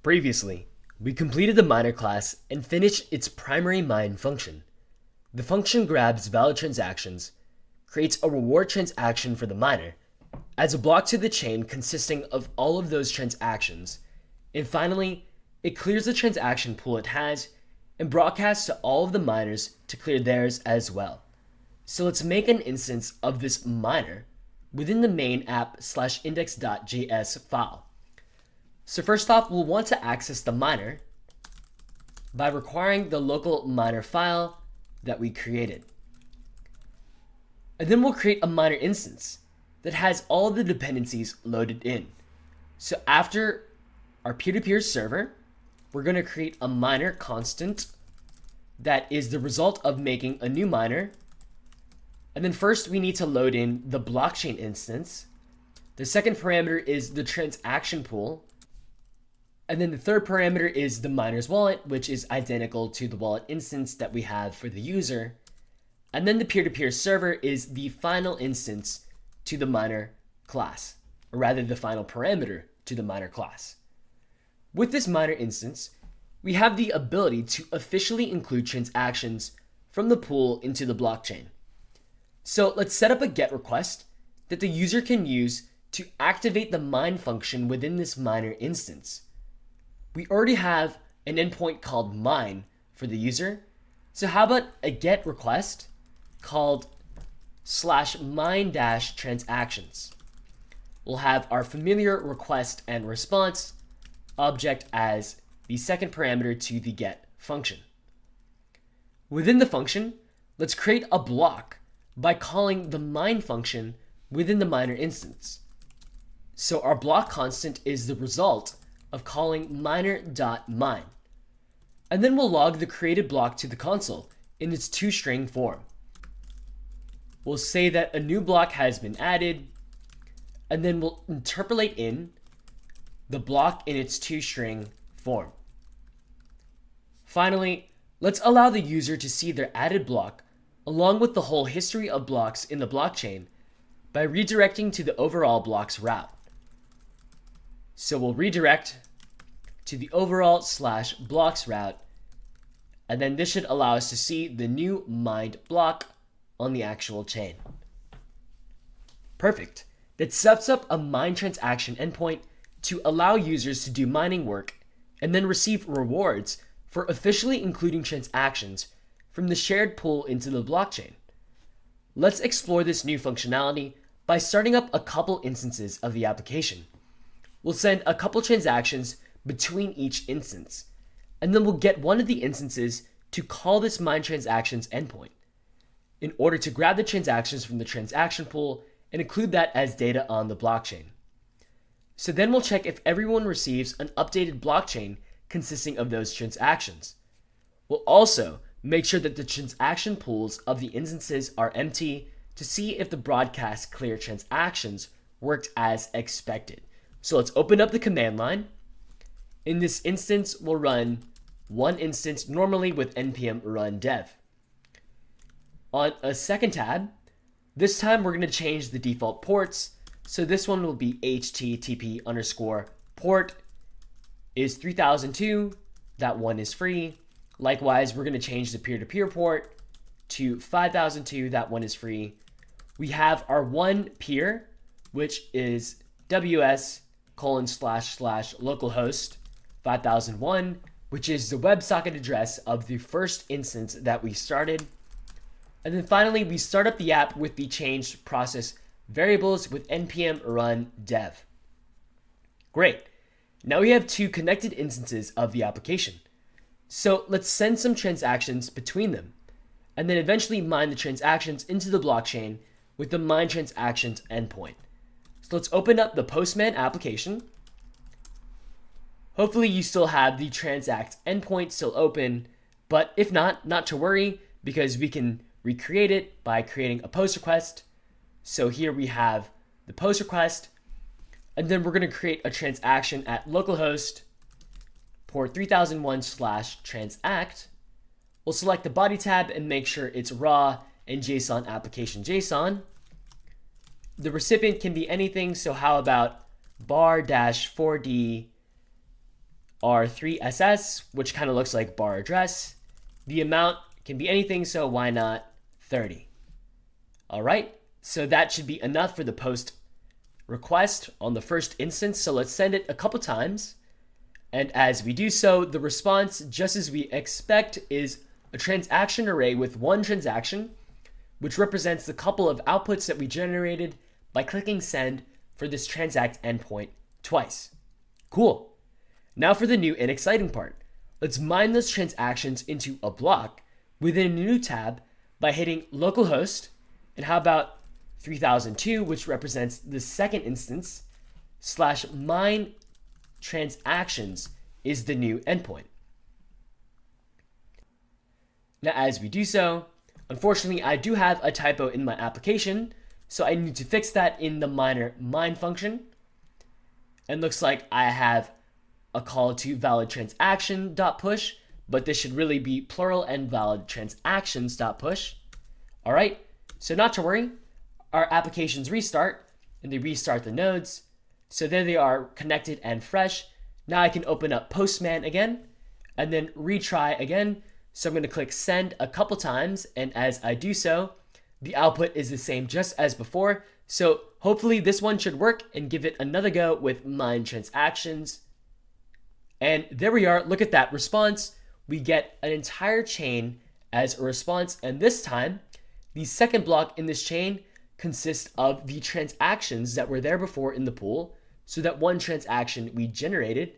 Previously, we completed the miner class and finished its primary mine function. The function grabs valid transactions, creates a reward transaction for the miner, adds a block to the chain consisting of all of those transactions, and finally, it clears the transaction pool it has and broadcasts to all of the miners to clear theirs as well. So let's make an instance of this miner within the main app/index.js file. So first off, we'll want to access the miner by requiring the local miner file that we created. And then we'll create a miner instance that has all of the dependencies loaded in. So after our peer-to-peer server, we're going to create a miner constant that is the result of making a new miner. And then first we need to load in the blockchain instance. The second parameter is the transaction pool. And then the third parameter is the miner's wallet, which is identical to the wallet instance that we have for the user. And then the peer-to-peer server is the final instance to the miner class, or rather the final parameter to the miner class. With this miner instance, we have the ability to officially include transactions from the pool into the blockchain. So let's set up a GET request that the user can use to activate the mine function within this miner instance. We already have an endpoint called mine for the user. So how about a GET request called /mine-transactions. We'll have our familiar request and response object as the second parameter to the GET function. Within the function, let's create a block by calling the mine function within the miner instance. So our block constant is the result of calling miner.mine. And then we'll log the created block to the console in its toString form. We'll say that a new block has been added, and then we'll interpolate in the block in its toString form. Finally, let's allow the user to see their added block along with the whole history of blocks in the blockchain by redirecting to the overall blocks route. So we'll redirect to the overall/blocks route, and then this should allow us to see the new mined block on the actual chain. Perfect. That sets up a mine transaction endpoint to allow users to do mining work and then receive rewards for officially including transactions from the shared pool into the blockchain. Let's explore this new functionality by starting up a couple instances of the application. We'll send a couple transactions between each instance, and then we'll get one of the instances to call this mine transactions endpoint in order to grab the transactions from the transaction pool and include that as data on the blockchain. So then we'll check if everyone receives an updated blockchain consisting of those transactions. We'll also make sure that the transaction pools of the instances are empty to see if the broadcast clear transactions worked as expected. So let's open up the command line. In this instance, we'll run one instance normally with npm run dev. On a second tab, this time we're going to change the default ports. So this one will be http_port is 3002. That one is free. Likewise, we're going to change the peer-to-peer port to 5002. That one is free. We have our one peer, which is ws://localhost 5001, which is the WebSocket address of the first instance that we started. And then finally, we start up the app with the changed process variables with npm run dev. Great. Now we have two connected instances of the application. So let's send some transactions between them, and then eventually mine the transactions into the blockchain with the mine transactions endpoint. So let's open up the Postman application. Hopefully you still have the transact endpoint still open, but if not, not to worry, because we can recreate it by creating a post request. So here we have the post request, and then we're going to create a transaction at localhost port 3001/transact. We'll select the body tab and make sure it's raw and JSON application JSON. The recipient can be anything, so how about bar-4d R3SS, which kind of looks like bar address. The amount can be anything, so why not 30? All right, so that should be enough for the post request on the first instance. So let's send it a couple times. And as we do so, the response, just as we expect, is a transaction array with one transaction, which represents the couple of outputs that we generated by clicking send for this transact endpoint twice. Cool. Now for the new and exciting part. Let's mine those transactions into a block within a new tab by hitting localhost, and how about 3002, which represents the second instance, / mine transactions is the new endpoint. Now, as we do so, unfortunately, I do have a typo in my application, so I need to fix that in the miner mine function. And looks like I have a call to valid transaction.push, but this should really be plural and valid transactions.push. All right, so not to worry, our applications restart, and they restart the nodes. So there they are, connected and fresh. Now I can open up Postman again and then retry again. So I'm going to click send a couple times, and as I do so, the output is the same just as before. So hopefully this one should work, and give it another go with mine transactions. And there we are. Look at that response. We get an entire chain as a response, and this time the second block in this chain consists of the transactions that were there before in the pool, so that one transaction we generated.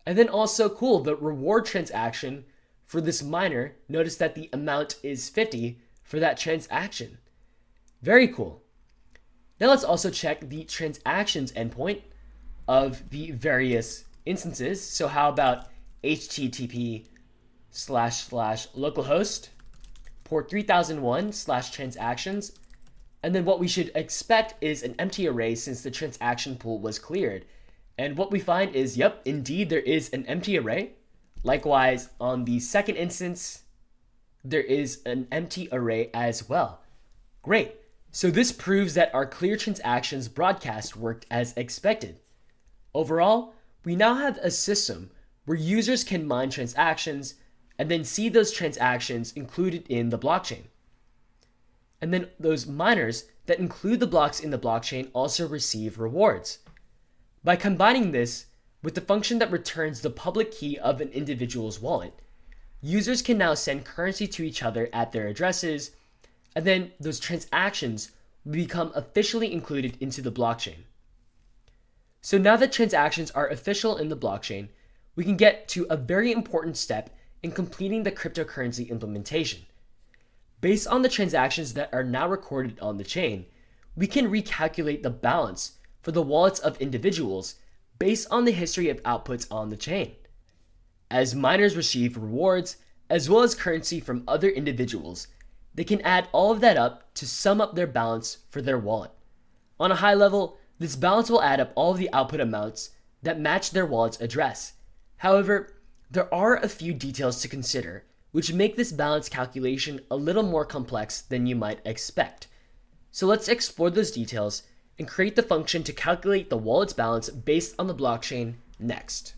And then also, cool, the reward transaction for this miner, notice that the amount is 50 for that transaction. Very cool. Now let's also check the transactions endpoint of the various instances. So how about http / localhost port 3001 / transactions. And then what we should expect is an empty array, since the transaction pool was cleared. And what we find is, yep, indeed there is an empty array. Likewise, on the second instance, there is an empty array as well. Great. So this proves that our clear transactions broadcast worked as expected. Overall, we now have a system where users can mine transactions and then see those transactions included in the blockchain. And then those miners that include the blocks in the blockchain also receive rewards. By combining this with the function that returns the public key of an individual's wallet, users can now send currency to each other at their addresses, and then those transactions will become officially included into the blockchain. So now that transactions are official in the blockchain, we can get to a very important step in completing the cryptocurrency implementation. Based on the transactions that are now recorded on the chain, we can recalculate the balance for the wallets of individuals based on the history of outputs on the chain. As miners receive rewards as well as currency from other individuals, they can add all of that up to sum up their balance for their wallet. On a high level, this balance will add up all of the output amounts that match their wallet's address. However, there are a few details to consider which make this balance calculation a little more complex than you might expect. So let's explore those details and create the function to calculate the wallet's balance based on the blockchain next.